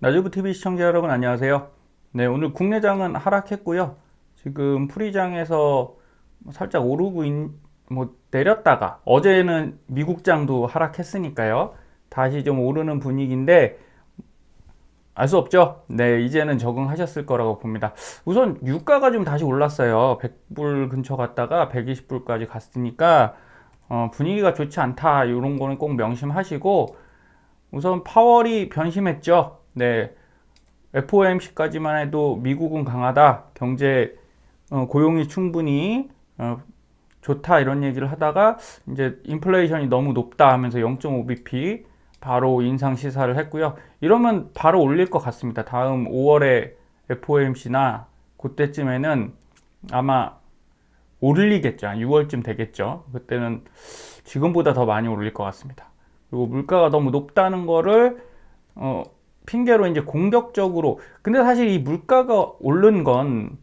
나주부TV 시청자 여러분 안녕하세요. 네, 오늘 국내장은 하락했고요. 지금 프리장에서 살짝 오르고 내렸다가 어제는 미국장도 하락했으니까요. 다시 좀 오르는 분위기인데 알 수 없죠. 네, 이제는 적응하셨을 거라고 봅니다. 우선 유가가 좀 다시 올랐어요. 100불 근처 갔다가 120불까지 갔으니까 분위기가 좋지 않다. 이런 거는 꼭 명심하시고 우선 파월이 변심했죠. 네, FOMC까지만 해도 미국은 강하다, 경제 고용이 충분히 좋다 이런 얘기를 하다가 이제 인플레이션이 너무 높다 하면서 0.5bp 바로 인상 시사를 했고요. 이러면 바로 올릴 것 같습니다. 다음 5월에 FOMC나 그때쯤에는 아마 올리겠죠. 6월쯤 되겠죠. 그때는 지금보다 더 많이 올릴 것 같습니다. 그리고 물가가 너무 높다는 거를 핑계로 이제 공격적으로, 근데 사실 이 물가가 오른 건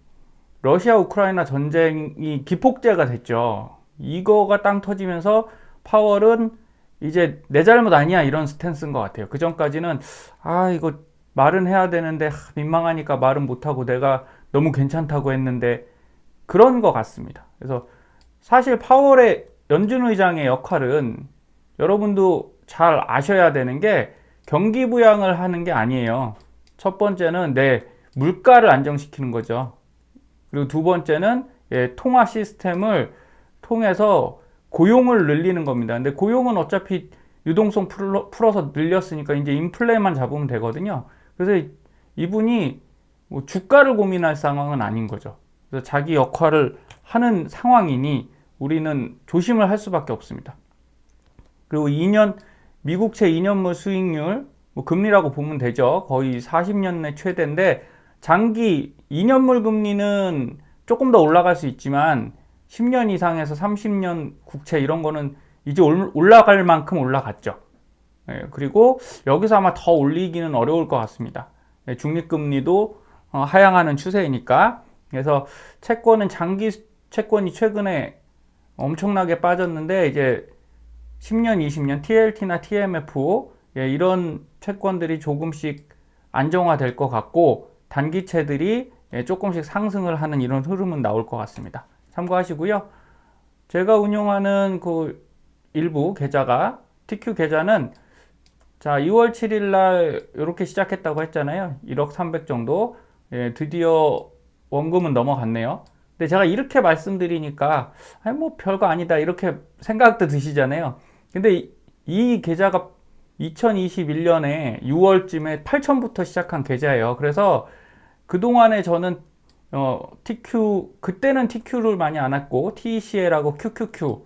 러시아 우크라이나 전쟁이 기폭제가 됐죠. 이거가 땅 터지면서 파월은 이제 내 잘못 아니야 이런 스탠스인 것 같아요. 그 전까지는 이거 말은 해야 되는데 민망하니까 말은 못하고 내가 너무 괜찮다고 했는데 그런 것 같습니다. 그래서 사실 파월의 연준 의장의 역할은 여러분도 잘 아셔야 되는 게 경기 부양을 하는 게 아니에요. 첫 번째는 내 물가를 안정시키는 거죠. 그리고 두 번째는 통화 시스템을 통해서 고용을 늘리는 겁니다. 근데 고용은 어차피 유동성 풀어서 늘렸으니까 이제 인플레만 잡으면 되거든요. 그래서 이분이 뭐 주가를 고민할 상황은 아닌 거죠. 그래서 자기 역할을 하는 상황이니 우리는 조심을 할 수밖에 없습니다. 그리고 2년 미국채 2년물 수익률, 뭐 금리라고 보면 되죠. 거의 40년 내 최대인데 장기 2년물 금리는 조금 더 올라갈 수 있지만 10년 이상에서 30년 국채 이런 거는 이제 올라갈 만큼 올라갔죠. 그리고 여기서 아마 더 올리기는 어려울 것 같습니다. 중립금리도 하향하는 추세이니까. 그래서 채권은 장기 채권이 최근에 엄청나게 빠졌는데 이제 10년, 20년 TLT나 TMF 이런 채권들이 조금씩 안정화될 것 같고 단기채들이 조금씩 상승을 하는 이런 흐름은 나올 것 같습니다. 참고하시고요. 제가 운영하는 그 일부 계좌가 TQ 계좌는 자 2월 7일 날 이렇게 시작했다고 했잖아요. 1억 300 정도. 드디어 원금은 넘어갔네요. 근데 제가 이렇게 말씀드리니까 뭐 별거 아니다 이렇게 생각도 드시잖아요. 근데 이 계좌가 2021년에 6월쯤에 8천부터 시작한 계좌예요. 그래서 그동안에 저는 TQ, 그때는 TQ를 많이 안 했고 TCL하고 QQQ,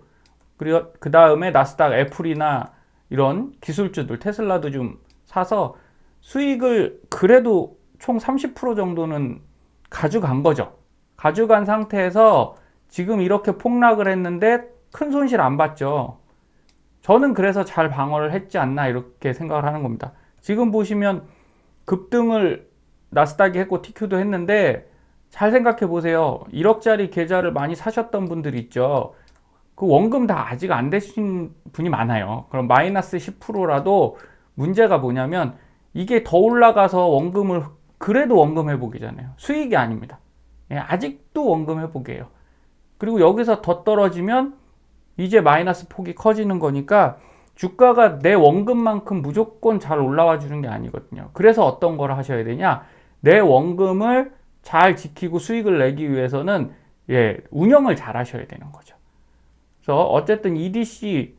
그리고 그 다음에 나스닥 애플이나 이런 기술주들 테슬라도 좀 사서 수익을 그래도 총 30% 정도는 가져간 거죠. 가져간 상태에서 지금 이렇게 폭락을 했는데 큰 손실 안 봤죠. 저는 그래서 잘 방어를 했지 않나 이렇게 생각을 하는 겁니다. 지금 보시면 급등을 나스닥이 했고 TQ도 했는데 잘 생각해 보세요. 1억짜리 계좌를 많이 사셨던 분들 있죠. 그 원금 다 아직 안 되신 분이 많아요. 그럼 마이너스 10%라도 문제가 뭐냐면 이게 더 올라가서 원금을 그래도 원금 회복이잖아요. 수익이 아닙니다. 아직도 원금 회복이에요. 그리고 여기서 더 떨어지면 이제 마이너스 폭이 커지는 거니까 주가가 내 원금만큼 무조건 잘 올라와 주는 게 아니거든요. 그래서 어떤 걸 하셔야 되냐? 내 원금을 잘 지키고 수익을 내기 위해서는 운영을 잘 하셔야 되는 거죠. 그래서 어쨌든 EDC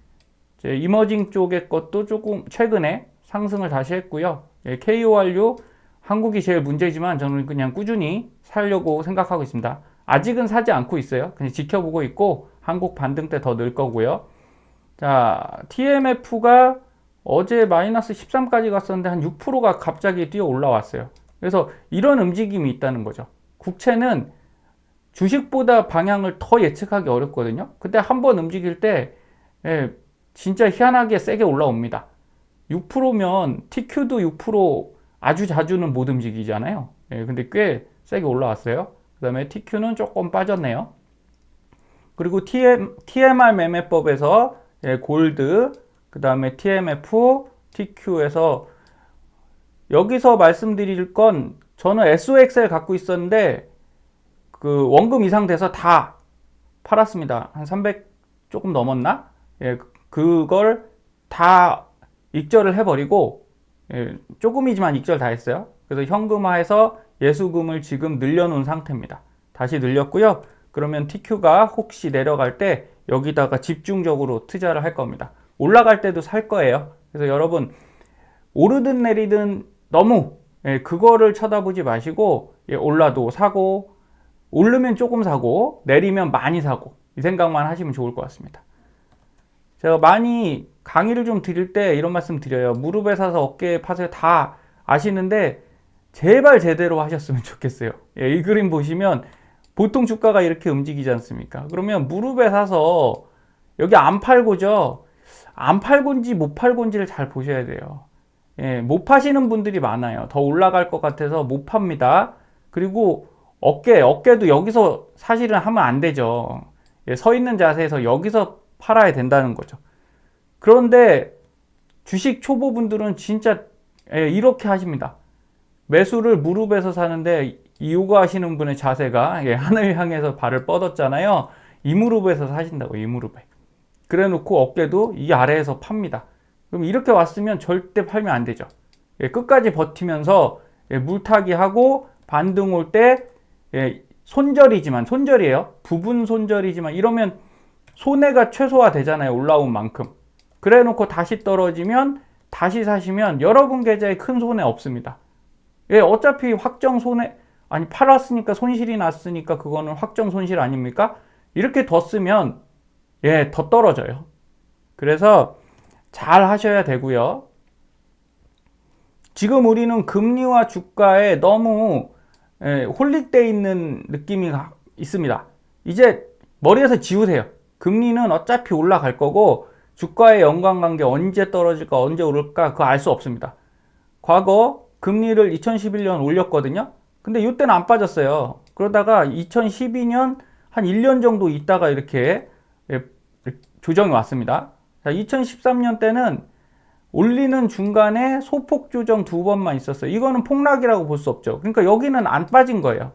이머징 쪽의 것도 조금 최근에 상승을 다시 했고요. KORU 한국이 제일 문제지만 저는 그냥 꾸준히 살려고 생각하고 있습니다. 아직은 사지 않고 있어요. 그냥 지켜보고 있고 한국 반등 때 더 늘 거고요. 자, TMF가 어제 마이너스 13까지 갔었는데 한 6%가 갑자기 뛰어 올라왔어요. 그래서 이런 움직임이 있다는 거죠. 국채는 주식보다 방향을 더 예측하기 어렵거든요. 근데 한번 움직일 때 진짜 희한하게 세게 올라옵니다. 6%면 TQ도 6% 아주 자주는 못 움직이잖아요. 근데 꽤 세게 올라왔어요. 그 다음에 TQ는 조금 빠졌네요. 그리고 TMR 매매법에서 골드, 그 다음에 TMF, TQ에서 여기서 말씀드릴 건 저는 SOXL 갖고 있었는데 그 원금 이상 돼서 다 팔았습니다. 한 300 조금 넘었나? 예, 그걸 다 익절을 해버리고, 예, 조금이지만 익절 다 했어요. 그래서 현금화해서 예수금을 지금 늘려놓은 상태입니다. 다시 늘렸고요. 그러면 TQ가 혹시 내려갈 때 여기다가 집중적으로 투자를 할 겁니다. 올라갈 때도 살 거예요. 그래서 여러분 오르든 내리든 너무 그거를 쳐다보지 마시고 올라도 사고 오르면 조금 사고 내리면 많이 사고 이 생각만 하시면 좋을 것 같습니다. 제가 많이 강의를 좀 드릴 때 이런 말씀 드려요. 무릎에 사서 어깨에 파세요. 다 아시는데 제발 제대로 하셨으면 좋겠어요. 이 그림 보시면 보통 주가가 이렇게 움직이지 않습니까? 그러면 무릎에 사서 여기 안 팔고죠. 안 팔고인지 못 팔고인지를 잘 보셔야 돼요. 못 파시는 분들이 많아요. 더 올라갈 것 같아서 못 팝니다. 그리고 어깨도 여기서 사실은 하면 안 되죠. 서 있는 자세에서 여기서 팔아야 된다는 거죠. 그런데 주식 초보분들은 진짜 이렇게 하십니다. 매수를 무릎에서 사는데 이 요가 하시는 분의 자세가 하늘 향해서 발을 뻗었잖아요. 이 무릎에서 사신다고, 이 무릎에. 그래 놓고 어깨도 이 아래에서 팝니다. 그럼 이렇게 왔으면 절대 팔면 안 되죠. 끝까지 버티면서 물타기 하고 반등 올 때 손절이에요. 부분 손절이지만 이러면 손해가 최소화 되잖아요. 올라온 만큼. 그래 놓고 다시 떨어지면 다시 사시면 여러분 계좌에 큰 손해 없습니다. 어차피 확정 손해, 아니 팔았으니까 손실이 났으니까 그거는 확정 손실 아닙니까? 이렇게 더 쓰면 더 떨어져요. 그래서 잘 하셔야 되고요. 지금 우리는 금리와 주가에 너무 홀릭돼 있는 느낌이 있습니다. 이제 머리에서 지우세요. 금리는 어차피 올라갈 거고 주가의 연관관계 언제 떨어질까 언제 오를까 그거 알 수 없습니다. 과거 금리를 2011년 올렸거든요. 근데 이때는 안 빠졌어요. 그러다가 2012년 한 1년 정도 있다가 이렇게 조정이 왔습니다. 자, 2013년 때는 올리는 중간에 소폭 조정 2번만 있었어요. 이거는 폭락이라고 볼 수 없죠. 그러니까 여기는 안 빠진 거예요.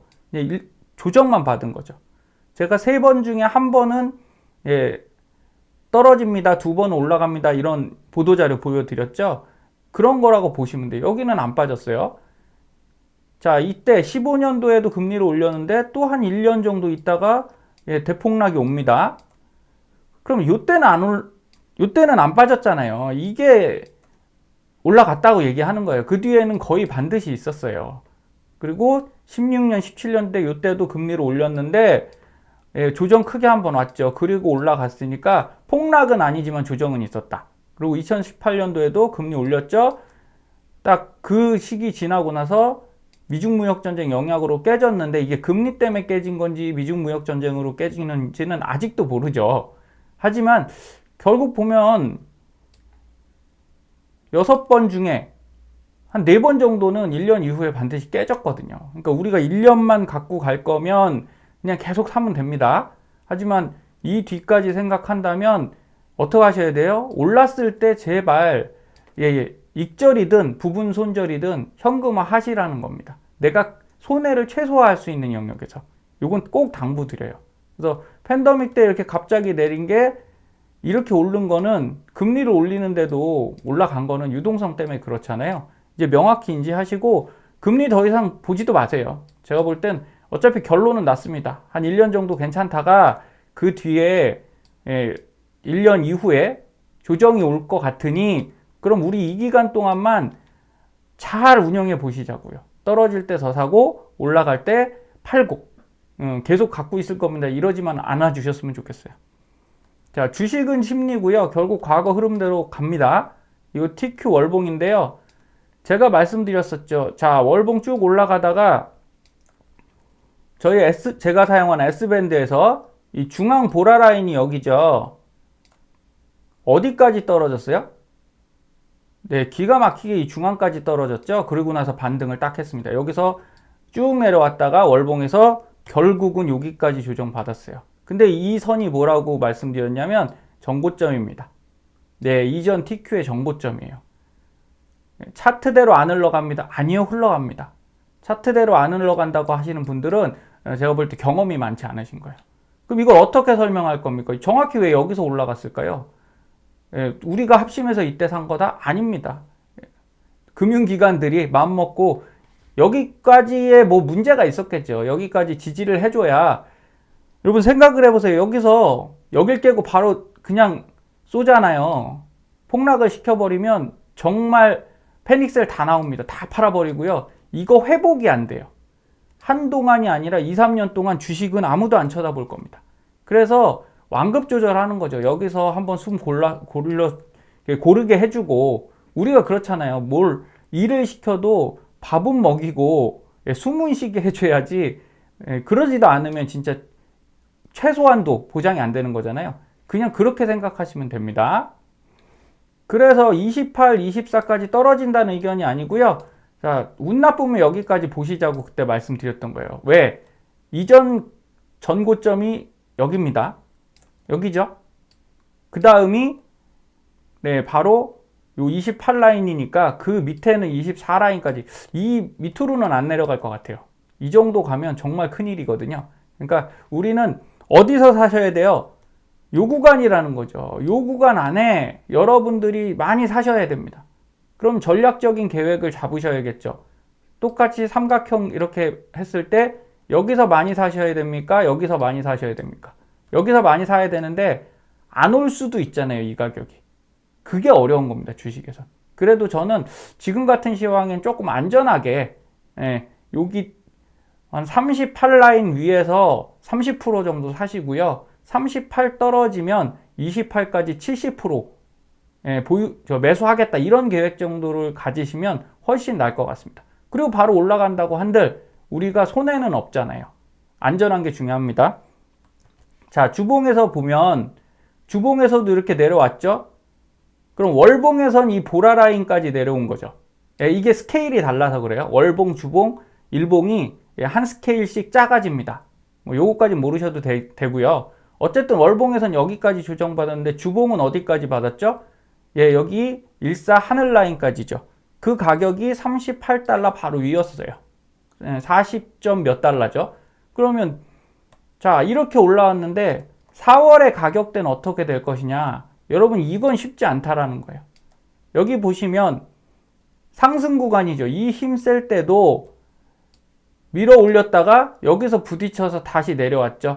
조정만 받은 거죠. 제가 3번 중에 1번은 떨어집니다. 2번은 올라갑니다. 이런 보도자료 보여드렸죠. 그런 거라고 보시면 돼요. 여기는 안 빠졌어요. 자, 이때 15년도에도 금리를 올렸는데 또 한 1년 정도 있다가 대폭락이 옵니다. 그럼 요때는 안 빠졌잖아요. 이게 올라갔다고 얘기하는 거예요. 그 뒤에는 거의 반드시 있었어요. 그리고 16년, 17년 때 요때도 금리를 올렸는데 조정 크게 한번 왔죠. 그리고 올라갔으니까 폭락은 아니지만 조정은 있었다. 그리고 2018년도에도 금리 올렸죠. 딱 그 시기 지나고 나서 미중무역전쟁 영향으로 깨졌는데 이게 금리 때문에 깨진 건지 미중무역전쟁으로 깨지는지는 아직도 모르죠. 하지만 결국 보면 6번 중에 한 4번 정도는 1년 이후에 반드시 깨졌거든요. 그러니까 우리가 1년만 갖고 갈 거면 그냥 계속 사면 됩니다. 하지만 이 뒤까지 생각한다면 어떻게 하셔야 돼요? 올랐을 때 제발 익절이든 부분 손절이든 현금화 하시라는 겁니다. 내가 손해를 최소화할 수 있는 영역에서. 이건 꼭 당부드려요. 그래서 팬데믹 때 이렇게 갑자기 내린 게 이렇게 오른 거는 금리를 올리는데도 올라간 거는 유동성 때문에 그렇잖아요. 이제 명확히 인지하시고 금리 더 이상 보지도 마세요. 제가 볼 땐 어차피 결론은 났습니다. 한 1년 정도 괜찮다가 그 뒤에 1년 이후에 조정이 올 것 같으니 그럼 우리 이 기간 동안만 잘 운영해 보시자고요. 떨어질 때 더 사고 올라갈 때 팔고 계속 갖고 있을 겁니다. 이러지만 않아 주셨으면 좋겠어요. 자, 주식은 심리고요. 결국 과거 흐름대로 갑니다. 이거 TQ 월봉인데요. 제가 말씀드렸었죠. 자, 월봉 쭉 올라가다가 제가 사용하는 S밴드에서 이 중앙 보라 라인이 여기죠. 어디까지 떨어졌어요? 네, 기가 막히게 이 중앙까지 떨어졌죠. 그리고 나서 반등을 딱 했습니다. 여기서 쭉 내려왔다가 월봉에서 결국은 여기까지 조정받았어요. 근데 이 선이 뭐라고 말씀드렸냐면 정고점입니다. 네, 이전 TQ의 정고점이에요. 차트대로 안 흘러갑니다. 아니요, 흘러갑니다. 차트대로 안 흘러간다고 하시는 분들은 제가 볼 때 경험이 많지 않으신 거예요. 그럼 이걸 어떻게 설명할 겁니까? 정확히 왜 여기서 올라갔을까요? 우리가 합심해서 이때 산 거다? 아닙니다. 금융기관들이 마음먹고 여기까지의 뭐 문제가 있었겠죠. 여기까지 지지를 해줘야, 여러분 생각을 해보세요. 여기서 여길 깨고 바로 그냥 쏘잖아요. 폭락을 시켜버리면 정말 패닉셀 다 나옵니다. 다 팔아버리고요. 이거 회복이 안 돼요. 한동안이 아니라 2, 3년 동안 주식은 아무도 안 쳐다볼 겁니다. 그래서 완급 조절하는 거죠. 여기서 한번 고르게 해주고, 우리가 그렇잖아요. 뭘 일을 시켜도 밥은 먹이고 숨은 쉬게 해줘야지, 그러지도 않으면 진짜 최소한도 보장이 안 되는 거잖아요. 그냥 그렇게 생각하시면 됩니다. 그래서 28, 24까지 떨어진다는 의견이 아니고요. 자, 운 나쁘면 여기까지 보시자고 그때 말씀드렸던 거예요. 왜? 이전 전고점이 여기입니다. 여기죠. 그 다음이 바로 요 28라인이니까 그 밑에는 24라인까지, 이 밑으로는 안 내려갈 것 같아요. 이 정도 가면 정말 큰일이거든요. 그러니까 우리는 어디서 사셔야 돼요? 요 구간이라는 거죠. 요 구간 안에 여러분들이 많이 사셔야 됩니다. 그럼 전략적인 계획을 잡으셔야겠죠. 똑같이 삼각형 이렇게 했을 때 여기서 많이 사셔야 됩니까? 여기서 많이 사셔야 됩니까? 여기서 많이 사야 되는데 안 올 수도 있잖아요, 이 가격이. 그게 어려운 겁니다, 주식에서. 그래도 저는 지금 같은 시황엔 조금 안전하게, 여기 한 38라인 위에서 30% 정도 사시고요. 38 떨어지면 28까지 70% 매수하겠다, 이런 계획 정도를 가지시면 훨씬 나을 것 같습니다. 그리고 바로 올라간다고 한들 우리가 손해는 없잖아요. 안전한 게 중요합니다. 자, 주봉에서 보면, 주봉에서도 이렇게 내려왔죠? 그럼 월봉에선 이 보라 라인까지 내려온 거죠. 이게 스케일이 달라서 그래요. 월봉, 주봉, 일봉이 한 스케일씩 작아집니다. 뭐 요거까지 모르셔도 되고요. 어쨌든 월봉에선 여기까지 조정받았는데 주봉은 어디까지 받았죠? 여기 14 하늘 라인까지죠. 그 가격이 38달러 바로 위였어요. 40점 몇 달러죠. 그러면 자, 이렇게 올라왔는데 4월의 가격대는 어떻게 될 것이냐? 여러분, 이건 쉽지 않다라는 거예요. 여기 보시면 상승 구간이죠. 이 힘 셀 때도 밀어 올렸다가 여기서 부딪혀서 다시 내려왔죠.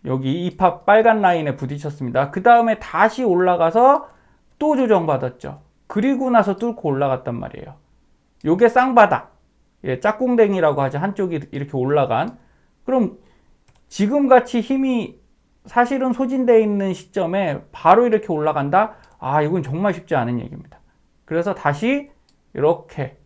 여기 이파 빨간 라인에 부딪혔습니다. 그 다음에 다시 올라가서 또 조정받았죠. 그리고 나서 뚫고 올라갔단 말이에요. 요게 쌍바닥, 짝꿍댕이라고 하죠. 한쪽이 이렇게 올라간. 그럼 지금같이 힘이 사실은 소진되어 있는 시점에 바로 이렇게 올라간다? 아, 이건 정말 쉽지 않은 얘기입니다. 그래서 다시 이렇게,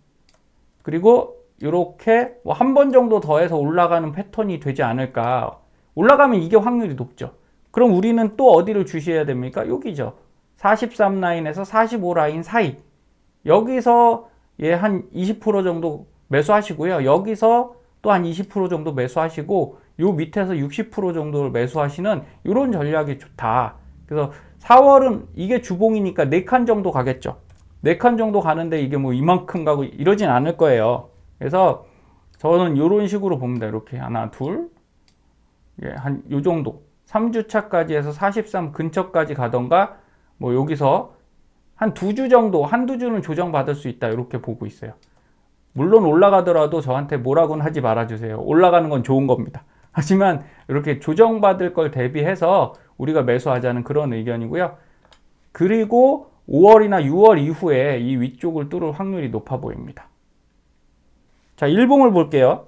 그리고 이렇게 한 번 정도 더해서 올라가는 패턴이 되지 않을까. 올라가면 이게 확률이 높죠. 그럼 우리는 또 어디를 주시해야 됩니까? 여기죠. 43 라인에서 45 라인 사이. 여기서 한 20% 정도 매수하시고요. 여기서 또 한 20% 정도 매수하시고, 요 밑에서 60% 정도를 매수하시는 이런 전략이 좋다. 그래서 4월은 이게 주봉이니까 4칸 정도 가겠죠. 4칸 정도 가는데 이게 뭐 이만큼 가고 이러진 않을 거예요. 그래서 저는 이런 식으로 봅니다. 이렇게 하나, 둘, 한 요 정도. 3주차까지 해서 43 근처까지 가던가, 뭐 여기서 한 2주 정도, 한두 주는 조정받을 수 있다, 이렇게 보고 있어요. 물론 올라가더라도 저한테 뭐라고는 하지 말아주세요. 올라가는 건 좋은 겁니다. 하지만 이렇게 조정받을 걸 대비해서 우리가 매수하자는 그런 의견이고요. 그리고 5월이나 6월 이후에 이 위쪽을 뚫을 확률이 높아 보입니다. 자, 일봉을 볼게요.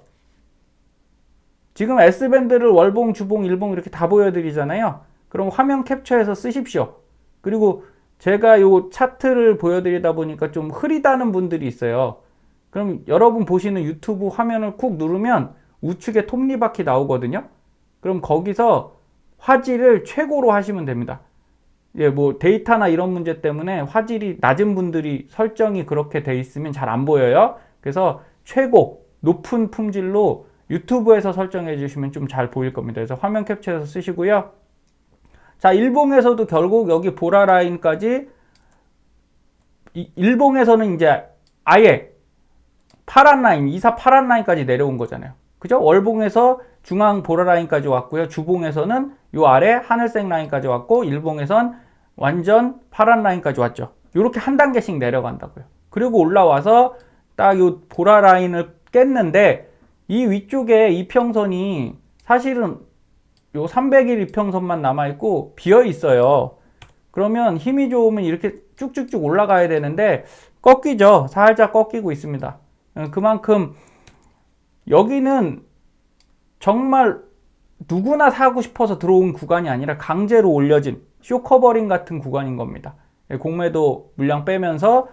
지금 S밴드를 월봉, 주봉, 일봉 이렇게 다 보여드리잖아요. 그럼 화면 캡처해서 쓰십시오. 그리고 제가 이 차트를 보여드리다 보니까 좀 흐리다는 분들이 있어요. 그럼 여러분 보시는 유튜브 화면을 쿡 누르면 우측에 톱니바퀴 나오거든요. 그럼 거기서 화질을 최고로 하시면 됩니다. 뭐 데이터나 이런 문제 때문에 화질이 낮은 분들이 설정이 그렇게 돼 있으면 잘 안 보여요. 그래서 최고 높은 품질로 유튜브에서 설정해 주시면 좀 잘 보일 겁니다. 그래서 화면 캡처해서 쓰시고요. 자, 일봉에서도 결국 여기 보라 라인까지 일봉에서는 이제 아예 파란 라인, 이사 파란 라인까지 내려온 거잖아요. 그죠? 월봉에서 중앙 보라 라인까지 왔고요. 주봉에서는 요 아래 하늘색 라인까지 왔고, 일봉에선 완전 파란 라인까지 왔죠. 요렇게 한 단계씩 내려간다고요. 그리고 올라와서 딱 요 보라 라인을 깼는데, 이 위쪽에 이평선이 사실은 요 300일 이평선만 남아있고 비어 있어요. 그러면 힘이 좋으면 이렇게 쭉쭉쭉 올라가야 되는데 꺾이죠. 살짝 꺾이고 있습니다. 그만큼 여기는 정말 누구나 사고 싶어서 들어온 구간이 아니라 강제로 올려진 쇼커버링 같은 구간인 겁니다. 공매도 물량 빼면서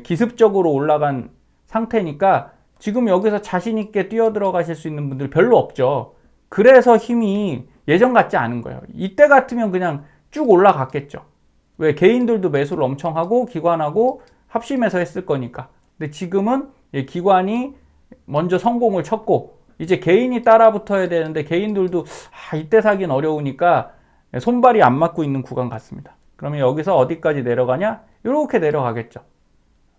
기습적으로 올라간 상태니까 지금 여기서 자신 있게 뛰어 들어가실 수 있는 분들 별로 없죠. 그래서 힘이 예전 같지 않은 거예요. 이때 같으면 그냥 쭉 올라갔겠죠. 왜? 개인들도 매수를 엄청 하고 기관하고 합심해서 했을 거니까. 근데 지금은 기관이 먼저 성공을 쳤고 이제 개인이 따라 붙어야 되는데 개인들도 이때 사긴 어려우니까 손발이 안 맞고 있는 구간 같습니다. 그러면 여기서 어디까지 내려가냐? 이렇게 내려가겠죠.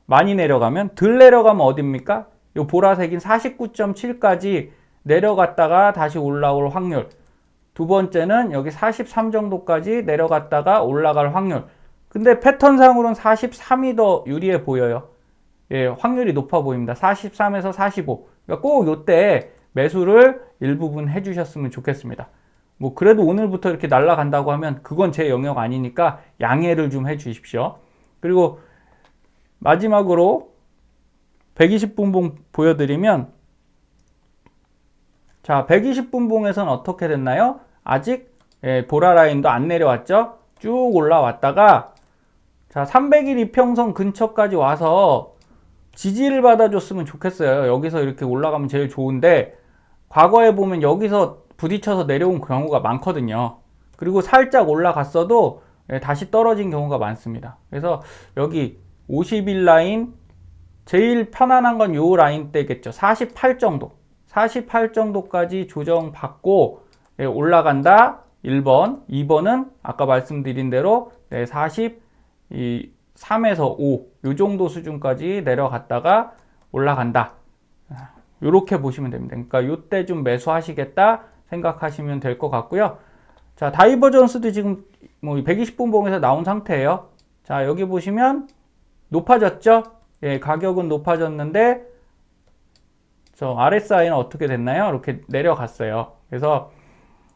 많이 내려가면, 덜 내려가면 어딥니까? 요 보라색인 49.7까지 내려갔다가 다시 올라올 확률. 두 번째는 여기 43 정도까지 내려갔다가 올라갈 확률. 근데 패턴상으로는 43이 더 유리해 보여요. 확률이 높아 보입니다. 43에서 45. 그러니까 꼭 요때 매수를 일부분 해주셨으면 좋겠습니다. 뭐 그래도 오늘부터 이렇게 날아간다고 하면 그건 제 영역 아니니까 양해를 좀 해주십시오. 그리고 마지막으로 120분봉 보여드리면, 자, 120분봉에서는 어떻게 됐나요? 아직 보라 라인도 안 내려왔죠? 쭉 올라왔다가 자, 300일 이평선 근처까지 와서 지지를 받아줬으면 좋겠어요. 여기서 이렇게 올라가면 제일 좋은데 과거에 보면 여기서 부딪혀서 내려온 경우가 많거든요. 그리고 살짝 올라갔어도 다시 떨어진 경우가 많습니다. 그래서 여기 50일 라인, 제일 편안한 건 요 라인대겠죠. 48 정도. 48 정도까지 조정받고 올라간다. 1번. 2번은 아까 말씀드린 대로 43에서 5. 요 정도 수준까지 내려갔다가 올라간다. 요렇게 보시면 됩니다. 그러니까 요때 좀 매수하시겠다 생각하시면 될 것 같고요. 자, 다이버전스도 지금 뭐 120분봉에서 나온 상태예요. 자, 여기 보시면 높아졌죠? 가격은 높아졌는데 저 RSI는 어떻게 됐나요? 이렇게 내려갔어요. 그래서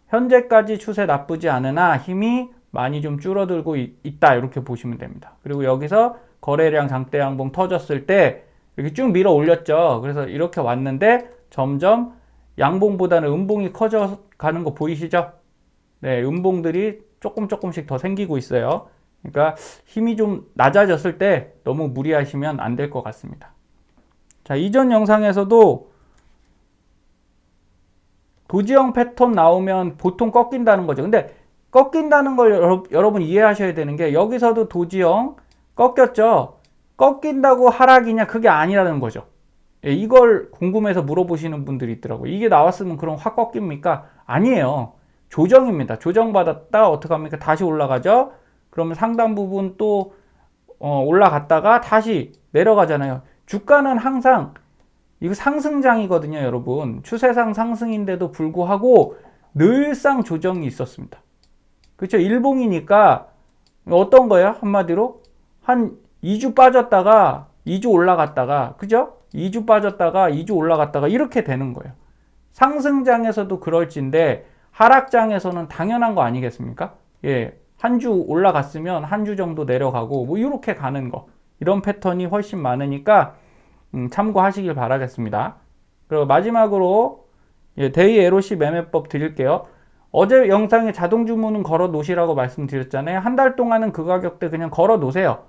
현재까지 추세 나쁘지 않으나 힘이 많이 좀 줄어들고 있다. 이렇게 보시면 됩니다. 그리고 여기서 거래량 장대 양봉 터졌을 때 이렇게 쭉 밀어 올렸죠. 그래서 이렇게 왔는데 점점 양봉보다는 음봉이 커져 가는 거 보이시죠? 네, 음봉들이 조금씩 더 생기고 있어요. 그러니까 힘이 좀 낮아졌을 때 너무 무리하시면 안 될 것 같습니다. 자, 이전 영상에서도 도지형 패턴 나오면 보통 꺾인다는 거죠. 근데 꺾인다는 걸 여러분 이해하셔야 되는 게, 여기서도 도지형 꺾였죠. 꺾인다고 하락이냐, 그게 아니라는 거죠. 이걸 궁금해서 물어보시는 분들이 있더라고요. 이게 나왔으면 그럼 확 꺾입니까? 아니에요. 조정입니다. 조정받았다 어떻게 합니까? 다시 올라가죠. 그러면 상당 부분 또 올라갔다가 다시 내려가잖아요. 주가는 항상 이거 상승장이거든요, 여러분. 추세상 상승인데도 불구하고 늘상 조정이 있었습니다. 그렇죠? 일봉이니까 어떤 거예요? 한마디로 한 2주 빠졌다가 2주 올라갔다가, 그죠? 2주 빠졌다가 2주 올라갔다가 이렇게 되는 거예요. 상승장에서도 그럴진데 하락장에서는 당연한 거 아니겠습니까? 한 주 올라갔으면 한 주 정도 내려가고 뭐 이렇게 가는 거, 이런 패턴이 훨씬 많으니까 참고하시길 바라겠습니다. 그리고 마지막으로 데이 LOC 매매법 드릴게요. 어제 영상에 자동 주문은 걸어 놓으시라고 말씀드렸잖아요. 한 달 동안은 그 가격대 그냥 걸어 놓으세요.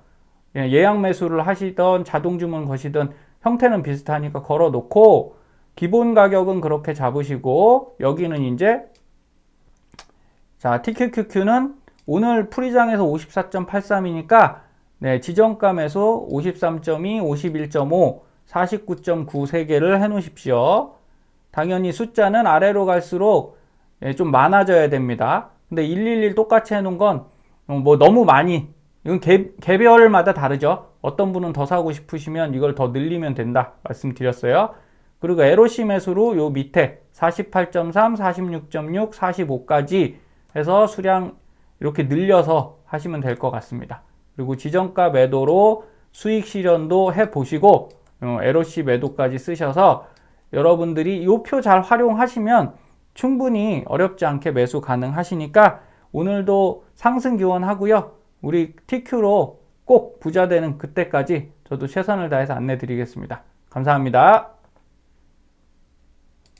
예약 매수를 하시던 자동 주문 거시던 형태는 비슷하니까 걸어 놓고 기본 가격은 그렇게 잡으시고, 여기는 이제 자, TQQQ는 오늘 프리장에서 54.83이니까 지정가 매수 53.2, 51.5, 49.9 3개를 해 놓으십시오. 당연히 숫자는 아래로 갈수록 좀 많아져야 됩니다. 근데 111 똑같이 해 놓은 건 뭐 너무 많이 이건 개별마다 다르죠. 어떤 분은 더 사고 싶으시면 이걸 더 늘리면 된다 말씀드렸어요. 그리고 LOC 매수로 요 밑에 48.3, 46.6, 45까지 해서 수량 이렇게 늘려서 하시면 될 것 같습니다. 그리고 지정가 매도로 수익 실현도 해보시고 LOC 매도까지 쓰셔서 여러분들이 이 표 잘 활용하시면 충분히 어렵지 않게 매수 가능하시니까 오늘도 상승 기원하고요. 우리 TQ로 꼭 부자 되는 그때까지 저도 최선을 다해서 안내 드리겠습니다. 감사합니다.